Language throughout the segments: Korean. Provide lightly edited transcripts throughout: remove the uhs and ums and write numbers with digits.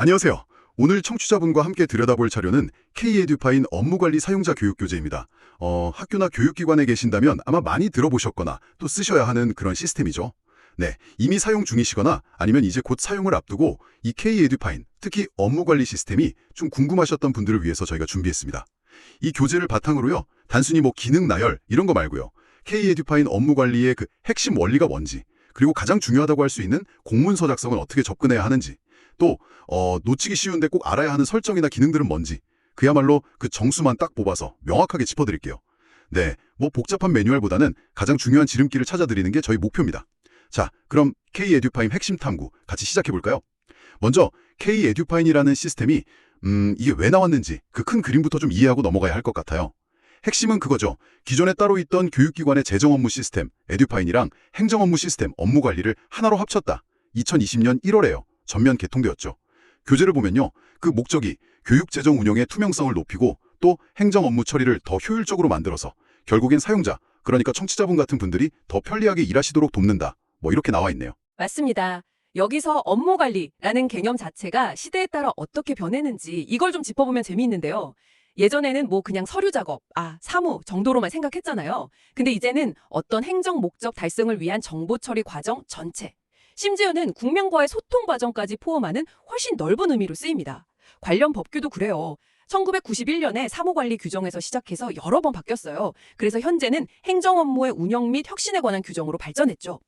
안녕하세요. 오늘 청취자분과 함께 들여다볼 자료는 K-에듀파인 업무관리 사용자 교육 교재입니다. 학교나 교육기관에 계신다면 아마 많이 들어보셨거나 또 쓰셔야 하는 그런 시스템이죠. 네, 이미 사용 중이시거나 아니면 이제 곧 사용을 앞두고 이 K-에듀파인, 특히 업무관리 시스템이 좀 궁금하셨던 분들을 위해서 저희가 준비했습니다. 이 교재를 바탕으로요, 단순히 뭐 기능 나열 이런 거 말고요. K-에듀파인 업무관리의 그 핵심 원리가 뭔지, 그리고 가장 중요하다고 할 수 있는 공문서 작성은 어떻게 접근해야 하는지, 또 놓치기 쉬운데 꼭 알아야 하는 설정이나 기능들은 뭔지 그야말로 그 정수만 딱 뽑아서 명확하게 짚어드릴게요. 네, 뭐 복잡한 매뉴얼보다는 가장 중요한 지름길을 찾아드리는 게 저희 목표입니다. 자, 그럼 K-에듀파인 핵심 탐구 같이 시작해볼까요? 먼저 K-에듀파인이라는 시스템이 이게 왜 나왔는지 그 큰 그림부터 좀 이해하고 넘어가야 할 것 같아요. 핵심은 그거죠. 기존에 따로 있던 교육기관의 재정 업무 시스템 에듀파인이랑 행정 업무 시스템 업무 관리를 하나로 합쳤다. 2020년 1월에요. 전면 개통되었죠. 교재를 보면요. 그 목적이 교육재정 운영의 투명성을 높이고 또 행정 업무 처리를 더 효율적으로 만들어서 결국엔 사용자, 그러니까 청취자분 같은 분들이 더 편리하게 일하시도록 돕는다. 뭐 이렇게 나와 있네요. 맞습니다. 여기서 업무 관리라는 개념 자체가 시대에 따라 어떻게 변했는지 이걸 좀 짚어보면 재미있는데요. 예전에는 뭐 그냥 서류 작업, 사무 정도로만 생각했잖아요. 근데 이제는 어떤 행정 목적 달성을 위한 정보 처리 과정 전체, 심지어는 국민과의 소통 과정까지 포함하는 훨씬 넓은 의미로 쓰입니다. 관련 법규도 그래요. 1991년에 사무관리 규정에서 시작해서 여러 번 바뀌었어요. 그래서 현재는 행정 업무의 운영 및 혁신에 관한 규정으로 발전했죠.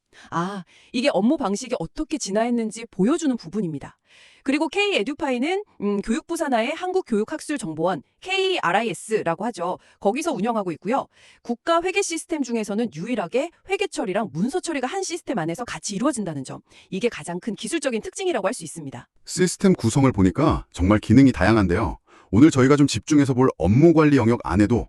이게 업무 방식이 어떻게 진화했는지 보여주는 부분입니다. 그리고 K-에듀파이는 교육부 산하의 한국교육학술정보원 KRIS라고 하죠. 거기서 운영하고 있고요. 국가 회계 시스템 중에서는 유일하게 회계 처리랑 문서 처리가 한 시스템 안에서 같이 이루어진다는 점. 이게 가장 큰 기술적인 특징이라고 할 수 있습니다. 시스템 구성을 보니까 정말 기능이 다양한데요. 오늘 저희가 좀 집중해서 볼 업무 관리 영역 안에도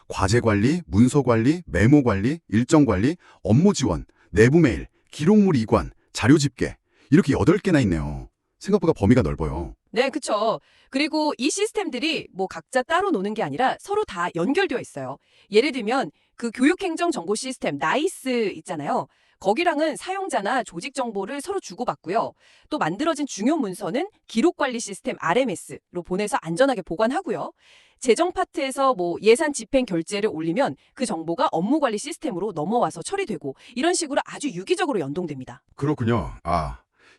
과제 관리, 문서 관리, 메모 관리, 일정 관리, 업무 지원, 내부 메일, 기록물 이관, 자료 집계 이렇게 8개나 있네요. 생각보다 범위가 넓어요. 네, 그쵸. 그리고 이 시스템들이 뭐 각자 따로 노는 게 아니라 서로 다 연결되어 있어요. 예를 들면 그 교육행정정보 시스템 나이스 있잖아요. 거기랑은 사용자나 조직 정보를 서로 주고받고요. 또 만들어진 중요 문서는 기록관리 시스템 RMS로 보내서 안전하게 보관하고요. 재정 파트에서 뭐 예산 집행 결제를 올리면 그 정보가 업무관리 시스템으로 넘어와서 처리되고 이런 식으로 아주 유기적으로 연동됩니다. 그렇군요.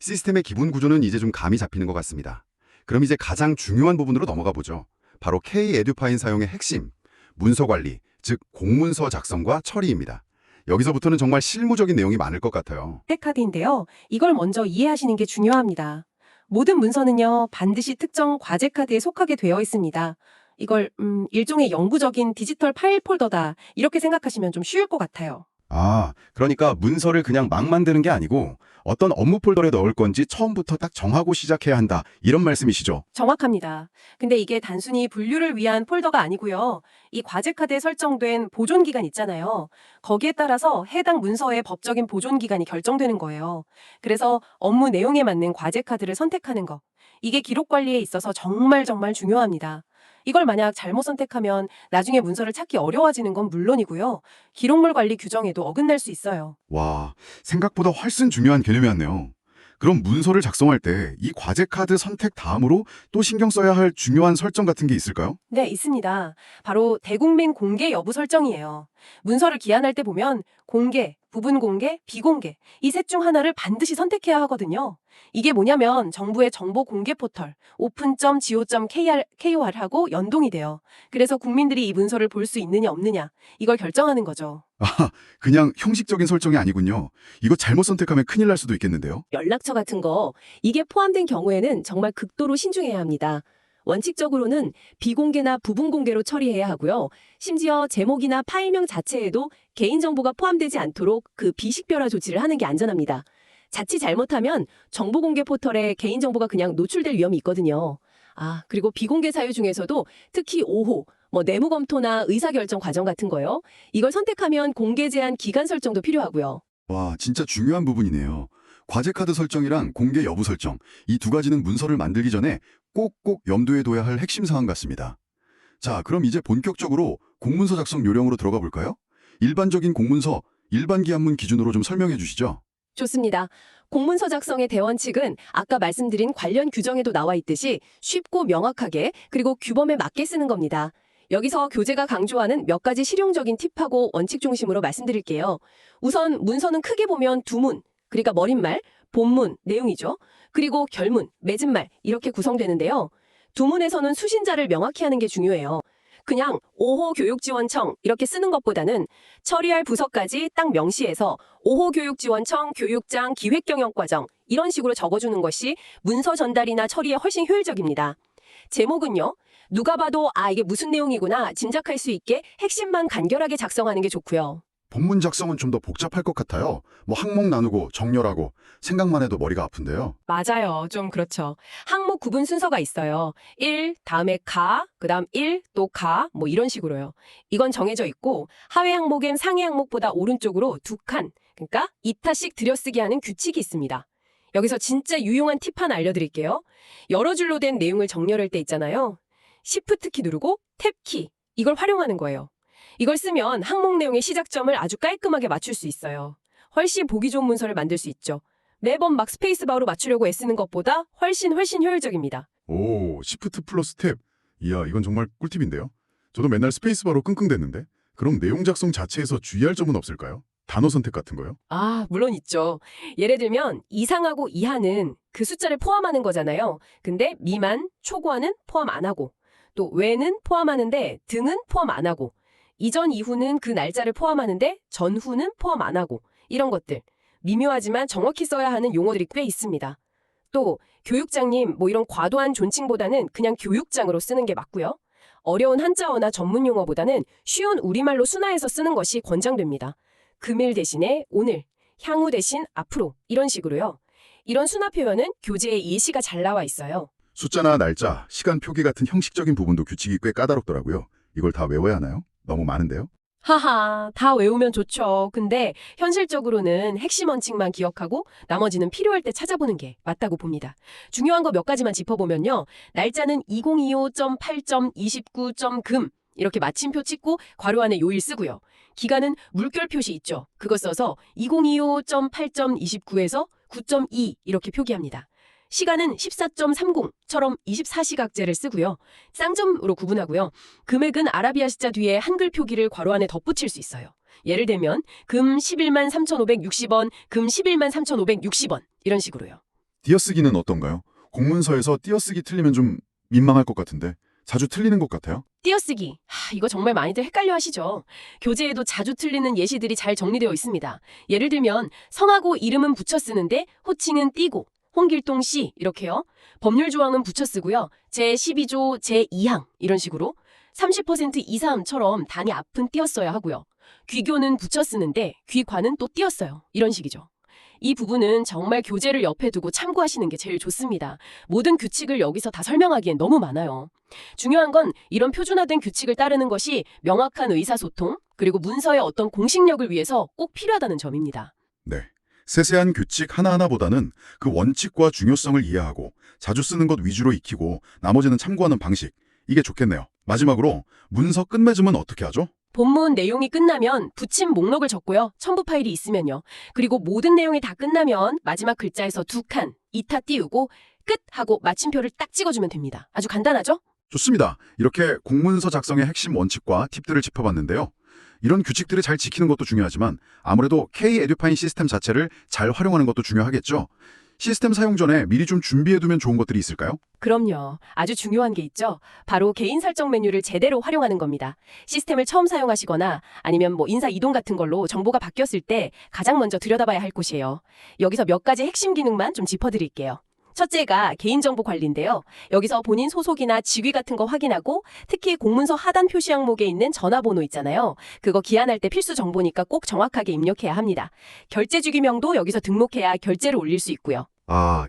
시스템의 기본 구조는 이제 좀 감이 잡히는 것 같습니다. 그럼 이제 가장 중요한 부분으로 넘어가 보죠. 바로 K-에듀파인 사용의 핵심, 문서 관리, 즉 공문서 작성과 처리입니다. 여기서부터는 정말 실무적인 내용이 많을 것 같아요. 카드인데요. 이걸 먼저 이해하시는 게 중요합니다. 모든 문서는요, 반드시 특정 과제 카드에 속하게 되어 있습니다. 이걸 일종의 영구적인 디지털 파일 폴더다. 이렇게 생각하시면 좀 쉬울 것 같아요. 그러니까 문서를 그냥 막 만드는 게 아니고 어떤 업무 폴더에 넣을 건지 처음부터 딱 정하고 시작해야 한다. 이런 말씀이시죠? 정확합니다. 근데 이게 단순히 분류를 위한 폴더가 아니고요. 이 과제 카드에 설정된 보존 기간 있잖아요. 거기에 따라서 해당 문서의 법적인 보존 기간이 결정되는 거예요. 그래서 업무 내용에 맞는 과제 카드를 선택하는 거. 이게 기록 관리에 있어서 정말 중요합니다. 이걸 만약 잘못 선택하면 나중에 문서를 찾기 어려워지는 건 물론이고요. 기록물 관리 규정에도 어긋날 수 있어요. 생각보다 훨씬 중요한 개념이었네요. 그럼 문서를 작성할 때 이 과제 카드 선택 다음으로 또 신경 써야 할 중요한 설정 같은 게 있을까요? 네, 있습니다. 바로 대국민 공개 여부 설정이에요. 문서를 기한할 때 보면 공개, 부분 공개, 비공개 이 셋 중 하나를 반드시 선택해야 하거든요. 이게 뭐냐면 정부의 정보 공개 포털 open.go.kr하고 연동이 돼요. 그래서 국민들이 이 문서를 볼 수 있느냐 없느냐 이걸 결정하는 거죠. 그냥 형식적인 설정이 아니군요. 이거 잘못 선택하면 큰일 날 수도 있겠는데요. 연락처 같은 거 이게 포함된 경우에는 정말 극도로 신중해야 합니다. 원칙적으로는 비공개나 부분 공개로 처리해야 하고요. 심지어 제목이나 파일명 자체에도 개인정보가 포함되지 않도록 그 비식별화 조치를 하는 게 안전합니다. 자칫 잘못하면 정보공개 포털에 개인정보가 그냥 노출될 위험이 있거든요. 그리고 비공개 사유 중에서도 특히 5호, 내무 검토나 의사결정 과정 같은 거요. 이걸 선택하면 공개 제한 기간 설정도 필요하고요. 진짜 중요한 부분이네요. 과제 카드 설정이랑 공개 여부 설정, 이 두 가지는 문서를 만들기 전에 꼭꼭 염두에 둬야 할 핵심 사항 같습니다. 자, 그럼 이제 본격적으로 공문서 작성 요령으로 들어가 볼까요? 일반적인 공문서, 일반 기한문 기준으로 좀 설명해 주시죠. 좋습니다. 공문서 작성의 대원칙은 아까 말씀드린 관련 규정에도 나와 있듯이 쉽고 명확하게 그리고 규범에 맞게 쓰는 겁니다. 여기서 교재가 강조하는 몇 가지 실용적인 팁하고 원칙 중심으로 말씀드릴게요. 우선 문서는 크게 보면 두 문, 그러니까 머릿말, 본문, 내용이죠. 그리고 결문, 맺은말 이렇게 구성되는데요. 두 문에서는 수신자를 명확히 하는 게 중요해요. 그냥 5호 교육지원청 이렇게 쓰는 것보다는 처리할 부서까지 딱 명시해서 5호 교육지원청 교육장 기획경영과정 이런 식으로 적어주는 것이 문서 전달이나 처리에 훨씬 효율적입니다. 제목은요. 누가 봐도 이게 무슨 내용이구나 짐작할 수 있게 핵심만 간결하게 작성하는 게 좋고요. 본문 작성은 좀 더 복잡할 것 같아요. 뭐 항목 나누고 정렬하고 생각만 해도 머리가 아픈데요. 맞아요. 좀 그렇죠. 항목 구분 순서가 있어요. 1, 다음에 가, 그다음 1, 또 가, 뭐 이런 식으로요. 이건 정해져 있고 하회 항목엔 상위 항목보다 오른쪽으로 두 칸, 그러니까 2타씩 들여쓰기 하는 규칙이 있습니다. 여기서 진짜 유용한 팁 하나 알려드릴게요. 여러 줄로 된 내용을 정렬할 때 있잖아요. Shift 키 누르고 탭 키, 이걸 활용하는 거예요. 이걸 쓰면 항목 내용의 시작점을 아주 깔끔하게 맞출 수 있어요. 훨씬 보기 좋은 문서를 만들 수 있죠. 매번 막 스페이스바로 맞추려고 애쓰는 것보다 훨씬 효율적입니다. 오, 시프트 플러스 탭. 이야, 이건 정말 꿀팁인데요. 저도 맨날 스페이스바로 끙끙댔는데 그럼 내용 작성 자체에서 주의할 점은 없을까요? 단어 선택 같은 거요? 물론 있죠. 예를 들면 이상하고 이하는 그 숫자를 포함하는 거잖아요. 근데 미만, 초과는 포함 안 하고 또 외는 포함하는데 등은 포함 안 하고 이전 이후는 그 날짜를 포함하는데 전후는 포함 안 하고 이런 것들. 미묘하지만 정확히 써야 하는 용어들이 꽤 있습니다. 또 교육장님 뭐 이런 과도한 존칭보다는 그냥 교육장으로 쓰는 게 맞고요. 어려운 한자어나 전문 용어보다는 쉬운 우리말로 순화해서 쓰는 것이 권장됩니다. 금일 대신에 오늘, 향후 대신 앞으로 이런 식으로요. 이런 순화 표현은 교재에 예시가 잘 나와 있어요. 숫자나 날짜, 시간 표기 같은 형식적인 부분도 규칙이 꽤 까다롭더라고요. 이걸 다 외워야 하나요? 너무 많은데요? 하하, 다 외우면 좋죠. 근데 현실적으로는 핵심 원칙만 기억하고 나머지는 필요할 때 찾아보는 게 맞다고 봅니다. 중요한 거 몇 가지만 짚어보면요. 날짜는 2025.8.29.금 이렇게 마침표 찍고 괄호 안에 요일 쓰고요. 기간은 물결 표시 있죠. 그거 써서 2025.8.29에서 9.2 이렇게 표기합니다. 시간은 14.30처럼 24시각제를 쓰고요. 쌍점으로 구분하고요. 금액은 아라비아 숫자 뒤에 한글 표기를 괄호 안에 덧붙일 수 있어요. 예를 들면 금 11만 3,560원, 금 11만 3,560원 이런 식으로요. 띄어쓰기는 어떤가요? 공문서에서 띄어쓰기 틀리면 좀 민망할 것 같은데 자주 틀리는 것 같아요. 띄어쓰기. 이거 정말 많이들 헷갈려 하시죠. 교재에도 자주 틀리는 예시들이 잘 정리되어 있습니다. 예를 들면 성하고 이름은 붙여 쓰는데 호칭은 띄고 홍길동 씨 이렇게요. 법률 조항은 붙여 쓰고요. 제12조 제2항 이런 식으로 30% 이상처럼 단위 앞은 띄었어야 하고요. 귀교는 붙여 쓰는데 귀관은 또 띄었어요. 이런 식이죠. 이 부분은 정말 교재를 옆에 두고 참고하시는 게 제일 좋습니다. 모든 규칙을 여기서 다 설명하기엔 너무 많아요. 중요한 건 이런 표준화된 규칙을 따르는 것이 명확한 의사소통 그리고 문서의 어떤 공식력을 위해서 꼭 필요하다는 점입니다. 네. 세세한 규칙 하나하나보다는 그 원칙과 중요성을 이해하고 자주 쓰는 것 위주로 익히고 나머지는 참고하는 방식. 이게 좋겠네요. 마지막으로 문서 끝맺음은 어떻게 하죠? 본문 내용이 끝나면 붙임 목록을 적고요. 첨부 파일이 있으면요. 그리고 모든 내용이 다 끝나면 마지막 글자에서 두 칸, 2타 띄우고 끝 하고 마침표를 딱 찍어주면 됩니다. 아주 간단하죠? 좋습니다. 이렇게 공문서 작성의 핵심 원칙과 팁들을 짚어봤는데요. 이런 규칙들을 잘 지키는 것도 중요하지만 아무래도 K-에듀파인 시스템 자체를 잘 활용하는 것도 중요하겠죠. 시스템 사용 전에 미리 좀 준비해두면 좋은 것들이 있을까요? 그럼요. 아주 중요한 게 있죠. 바로 개인 설정 메뉴를 제대로 활용하는 겁니다. 시스템을 처음 사용하시거나 아니면 뭐 인사 이동 같은 걸로 정보가 바뀌었을 때 가장 먼저 들여다봐야 할 곳이에요. 여기서 몇 가지 핵심 기능만 좀 짚어드릴게요. 첫째가 개인정보 관리인데요. 여기서 본인 소속이나 직위 같은 거 확인하고 특히 공문서 하단 표시 항목에 있는 전화번호 있잖아요. 그거 기한할 때 필수 정보니까 꼭 정확하게 입력해야 합니다. 결제 주기명도 여기서 등록해야 결제를 올릴 수 있고요.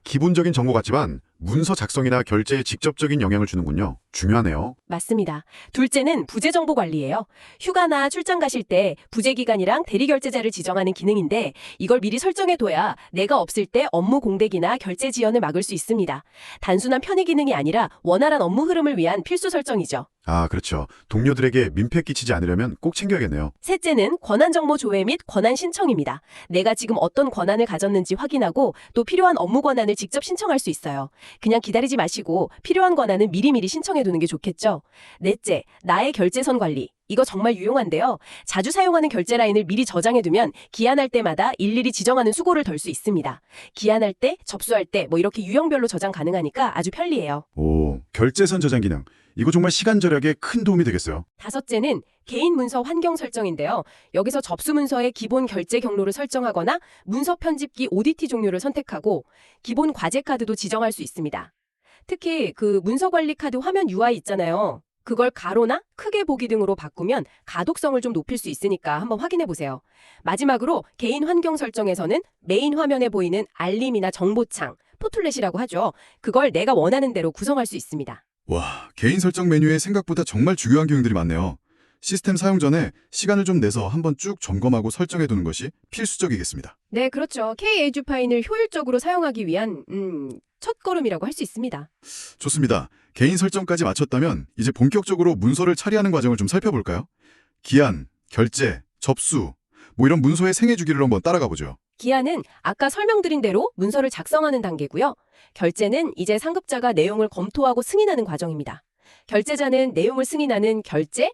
기본적인 정보 같지만 문서 작성이나 결제에 직접적인 영향을 주는군요. 중요하네요. 맞습니다. 둘째는 부재 정보 관리예요. 휴가나 출장 가실 때 부재 기간이랑 대리 결제자를 지정하는 기능인데 이걸 미리 설정해둬야 내가 없을 때 업무 공백이나 결제 지연을 막을 수 있습니다. 단순한 편의 기능이 아니라 원활한 업무 흐름을 위한 필수 설정이죠. 아, 그렇죠. 동료들에게 민폐 끼치지 않으려면 꼭 챙겨야겠네요. 셋째는 권한정보 조회 및 권한 신청입니다. 내가 지금 어떤 권한을 가졌는지 확인하고 또 필요한 업무 권한을 직접 신청할 수 있어요. 그냥 기다리지 마시고 필요한 권한은 미리미리 신청해 두는 게 좋겠죠. 넷째, 나의 결제선 관리. 이거 정말 유용한데요. 자주 사용하는 결제 라인을 미리 저장해 두면 기한할 때마다 일일이 지정하는 수고를 덜 수 있습니다. 기한할 때, 접수할 때 뭐 이렇게 유형별로 저장 가능하니까 아주 편리해요. 오, 결제선 저장 기능. 이거 정말 시간 절약에 큰 도움이 되겠어요. 다섯째는 개인 문서 환경 설정인데요. 여기서 접수 문서의 기본 결제 경로를 설정하거나 문서 편집기 ODT 종류를 선택하고 기본 과제 카드도 지정할 수 있습니다. 특히 그 문서 관리 카드 화면 UI 있잖아요. 그걸 가로나 크게 보기 등으로 바꾸면 가독성을 좀 높일 수 있으니까 한번 확인해 보세요. 마지막으로 개인 환경 설정에서는 메인 화면에 보이는 알림이나 정보창, 포틀렛이라고 하죠. 그걸 내가 원하는 대로 구성할 수 있습니다. 와, 개인 설정 메뉴에 생각보다 정말 중요한 기능들이 많네요. 시스템 사용 전에 시간을 좀 내서 한번 쭉 점검하고 설정해 두는 것이 필수적이겠습니다. 네, 그렇죠. K-에듀파인을 효율적으로 사용하기 위한 첫걸음이라고 할 수 있습니다. 좋습니다. 개인 설정까지 마쳤다면 이제 본격적으로 문서를 처리하는 과정을 좀 살펴볼까요? 기한, 결제, 접수, 뭐 이런 문서의 생애 주기를 한번 따라가 보죠. 기한은 아까 설명드린 대로 문서를 작성하는 단계고요. 결제는 이제 상급자가 내용을 검토하고 승인하는 과정입니다. 결제자는 내용을 승인하는 결제,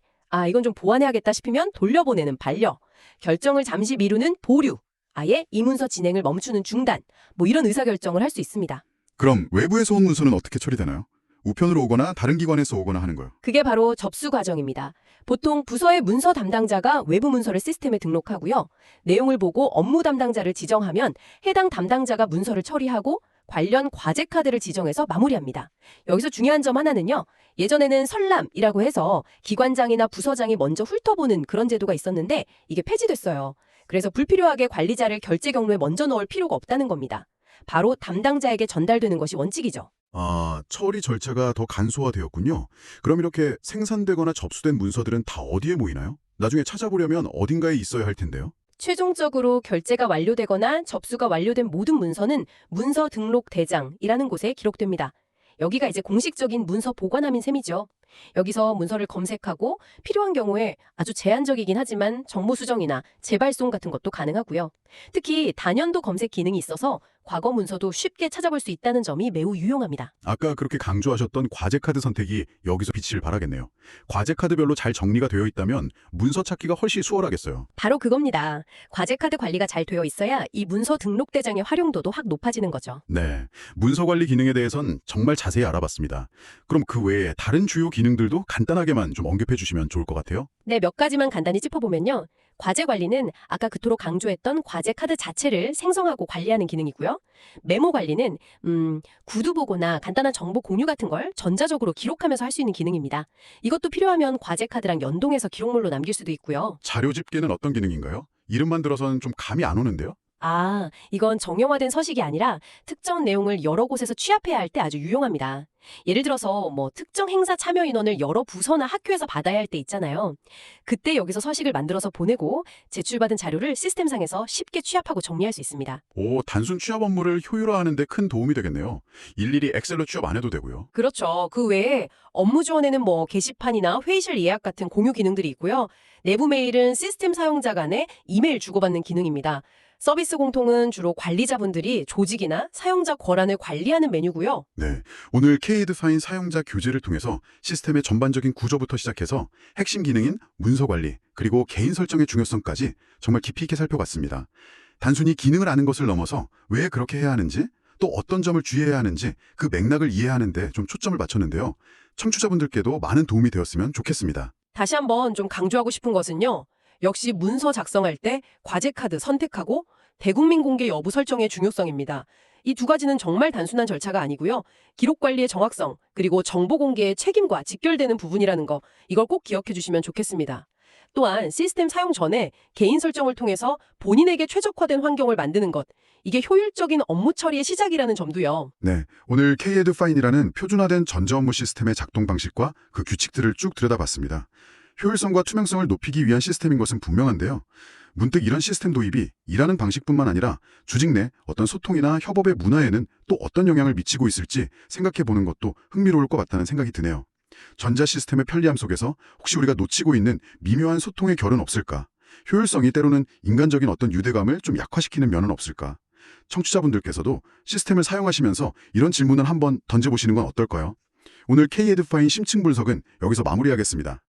이건 좀 보완해야겠다 싶으면 돌려보내는 반려, 결정을 잠시 미루는 보류, 아예 이 문서 진행을 멈추는 중단, 뭐 이런 의사결정을 할 수 있습니다. 그럼 외부에서 온 문서는 어떻게 처리되나요? 우편으로 오거나 다른 기관에서 오거나 하는 거요. 그게 바로 접수 과정입니다. 보통 부서의 문서 담당자가 외부 문서를 시스템에 등록하고요. 내용을 보고 업무 담당자를 지정하면 해당 담당자가 문서를 처리하고 관련 과제 카드를 지정해서 마무리합니다. 여기서 중요한 점 하나는요. 예전에는 설람이라고 해서 기관장이나 부서장이 먼저 훑어보는 그런 제도가 있었는데 이게 폐지됐어요. 그래서 불필요하게 관리자를 결제 경로에 먼저 넣을 필요가 없다는 겁니다. 바로 담당자에게 전달되는 것이 원칙이죠. 아, 처리 절차가 더 간소화되었군요. 그럼 이렇게 생산되거나 접수된 문서들은 다 어디에 모이나요? 나중에 찾아보려면 어딘가에 있어야 할 텐데요. 최종적으로 결제가 완료되거나 접수가 완료된 모든 문서는 문서 등록 대장이라는 곳에 기록됩니다. 여기가 이제 공식적인 문서 보관함인 셈이죠. 여기서 문서를 검색하고 필요한 경우에 아주 제한적이긴 하지만 정보 수정이나 재발송 같은 것도 가능하고요. 특히 단연도 검색 기능이 있어서 과거 문서도 쉽게 찾아볼 수 있다는 점이 매우 유용합니다. 아까 그렇게 강조하셨던 과제카드 선택이 여기서 빛을 발하겠네요. 과제카드별로 잘 정리가 되어 있다면 문서 찾기가 훨씬 수월하겠어요. 바로 그겁니다. 과제카드 관리가 잘 되어 있어야 이 문서 등록 대장의 활용도도 확 높아지는 거죠. 네, 문서 관리 기능에 대해선 정말 자세히 알아봤습니다. 그럼 그 외에 다른 주요 기능들도 간단하게만 좀 언급해 주시면 좋을 것 같아요. 네, 몇 가지만 간단히 짚어보면요. 과제 관리는 아까 그토록 강조했던 과제 카드 자체를 생성하고 관리하는 기능이고요. 메모 관리는 구두 보고나 간단한 정보 공유 같은 걸 전자적으로 기록하면서 할 수 있는 기능입니다. 이것도 필요하면 과제 카드랑 연동해서 기록물로 남길 수도 있고요. 자료 집계는 어떤 기능인가요? 이름만 들어서는 좀 감이 안 오는데요. 이건 정형화된 서식이 아니라 특정 내용을 여러 곳에서 취합해야 할 때 아주 유용합니다. 예를 들어서 특정 행사 참여 인원을 여러 부서나 학교에서 받아야 할 때 있잖아요. 그때 여기서 서식을 만들어서 보내고 제출받은 자료를 시스템상에서 쉽게 취합하고 정리할 수 있습니다. 오, 단순 취합 업무를 효율화하는 데 큰 도움이 되겠네요. 일일이 엑셀로 취합 안 해도 되고요. 그렇죠. 그 외에 업무 지원에는 게시판이나 회의실 예약 같은 공유 기능들이 있고요. 내부 메일은 시스템 사용자 간에 이메일 주고받는 기능입니다. 서비스 공통은 주로 관리자분들이 조직이나 사용자 권한을 관리하는 메뉴고요. 네, 오늘 K-에듀파인 사용자 교재를 통해서 시스템의 전반적인 구조부터 시작해서 핵심 기능인 문서 관리, 그리고 개인 설정의 중요성까지 정말 깊이 있게 살펴봤습니다. 단순히 기능을 아는 것을 넘어서 왜 그렇게 해야 하는지, 또 어떤 점을 주의해야 하는지 그 맥락을 이해하는 데 좀 초점을 맞췄는데요. 청취자분들께도 많은 도움이 되었으면 좋겠습니다. 다시 한번 좀 강조하고 싶은 것은요. 역시 문서 작성할 때 과제 카드 선택하고 대국민 공개 여부 설정의 중요성입니다. 이 두 가지는 정말 단순한 절차가 아니고요. 기록 관리의 정확성, 그리고 정보 공개의 책임과 직결되는 부분이라는 거, 이걸 꼭 기억해 주시면 좋겠습니다. 또한 시스템 사용 전에 개인 설정을 통해서 본인에게 최적화된 환경을 만드는 것, 이게 효율적인 업무 처리의 시작이라는 점도요. 네, 오늘 K-에듀파인이라는 표준화된 전자업무 시스템의 작동 방식과 그 규칙들을 쭉 들여다봤습니다. 효율성과 투명성을 높이기 위한 시스템인 것은 분명한데요. 문득 이런 시스템 도입이 일하는 방식뿐만 아니라 조직 내 어떤 소통이나 협업의 문화에는 또 어떤 영향을 미치고 있을지 생각해 보는 것도 흥미로울 것 같다는 생각이 드네요. 전자 시스템의 편리함 속에서 혹시 우리가 놓치고 있는 미묘한 소통의 결은 없을까? 효율성이 때로는 인간적인 어떤 유대감을 좀 약화시키는 면은 없을까? 청취자분들께서도 시스템을 사용하시면서 이런 질문을 한번 던져보시는 건 어떨까요? 오늘 K-에듀파인 심층 분석은 여기서 마무리하겠습니다.